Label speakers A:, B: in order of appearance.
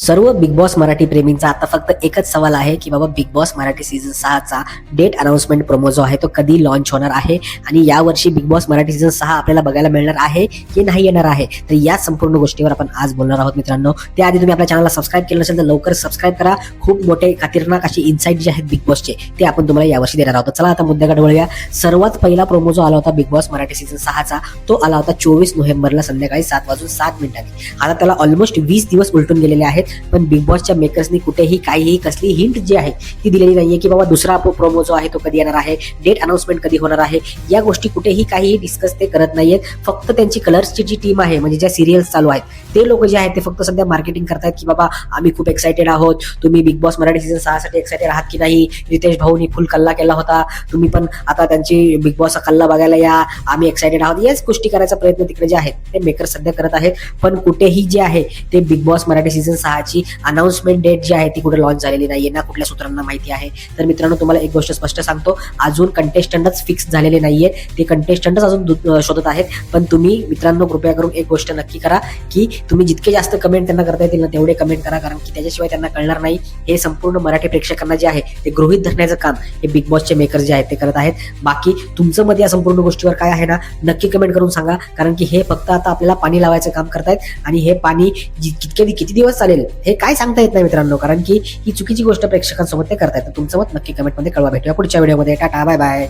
A: सर्व big boss Marathi प्रेमींचा आता फक्त एकच सवाल आहे की बाबा बिग बॉस मराठी सीझन 6 चा डेट अनाउन्समेंट प्रोमो जो आहे तो कधी लॉन्च होणार आहे आणि यावर्षी बिग बॉस मराठी सीझन 6 आपल्याला बघायला मिळणार आहे की नाही येणार आहे. तर या संपूर्ण गोष्टीवर आपण आज बोलणार आहोत मित्रांनो. त्याआधी तुम्ही आपल्या चॅनलला सबस्क्राईब केलं नसेल तर लवकर सबस्क्राईब करा. खूप मोठे खतरनाक अशी इन्साईट जे आहेत बिग बॉसचे ते आपण तुम्हाला यावर्षी देणार आहोत. चला आता मुद्द्याकडे वळूया. सर्वात पहिला प्रोमो जो आला होता बिग बॉस मराठी सीझन 6 चा तो आला होता 24 नोव्हेंबरला संध्याकाळी 7:07 आता त्याला ऑलमोस्ट 20 दिवस उलटून गेलेले आहेत, पण बिग बॉसच्या मेकर्सनी कुठेही काहीही कसली हिंट जी आहे ती दिलेली नाहीये की बाबा दुसरा प्रोमो जो आहे तो कधी येणार आहे, डेट अनाउन्समेंट कधी होणार आहे. या गोष्टी कुठेही काहीही डिस्कस ते करत नाहीयेत. फक्त त्यांची कलर्सची जी टीम आहे म्हणजे ज्या सिरियल्स चालू आहेत ते लोक जे आहेत ते फक्त सध्या मार्केटिंग करतायत की बाबा आम्ही खूप एक्सायटेड आहोत, तुम्ही बिग बॉस मराठी सीझन 6 साठी एक्सायटेड आहात की नाही. रितेश भाऊनी फुल कल्ला केला होता, तुम्ही पण आता त्यांची बिग बॉसचा कल्ला बघायला या, आम्ही एक्सायटेड आहोत. याच गोष्टी करायचा प्रयत्न तिकडे जे आहेत ते मेकर सध्या करत आहेत, पण कुठेही जे आहे ते बिग बॉस मराठी सीझन 6 ची अनाउन्समेंट डेट जी आहे ती कुठे लॉन्च झालेली नाहीये ना कुठल्या सूत्रांना माहिती आहे. तर मित्रांनो तुम्हाला एक गोष्ट स्पष्ट सांगतो, अजून कंटेस्टंटच फिक्स झालेले नाहीये, ते कंटेस्टंटच अजून शोधत आहेत. पण तुम्ही मित्रांनो कृपया करून एक गोष्ट नक्की करा की तुम्ही जितके जास्त कमेंट त्यांना करता येतील ना तेवढे कमेंट करा, कारण की त्याच्याशिवाय त्यांना कळणार नाही. हे संपूर्ण मराठी प्रेक्षकांना जे आहे ते गृहीत धरण्याचं काम हे बिग बॉसचे मेकर्स जे आहेत ते करत आहेत. बाकी तुमचं मत या संपूर्ण गोष्टीवर काय आहे ना नक्की कमेंट करून सांगा, कारण की हे फक्त आता आपल्याला पाणी लावायचं काम करतायत आणि हे पाणी किती दिवस चालेल हे काय सांगता येत नाही मित्रांनो, कारण की ही चुकीची गोष्ट प्रेक्षकांसोबत ते करतायत. तुमचं मत नक्की कमेंटमध्ये कळवा. भेटूया पुढच्या व्हिडिओमध्ये. Tata bye bye.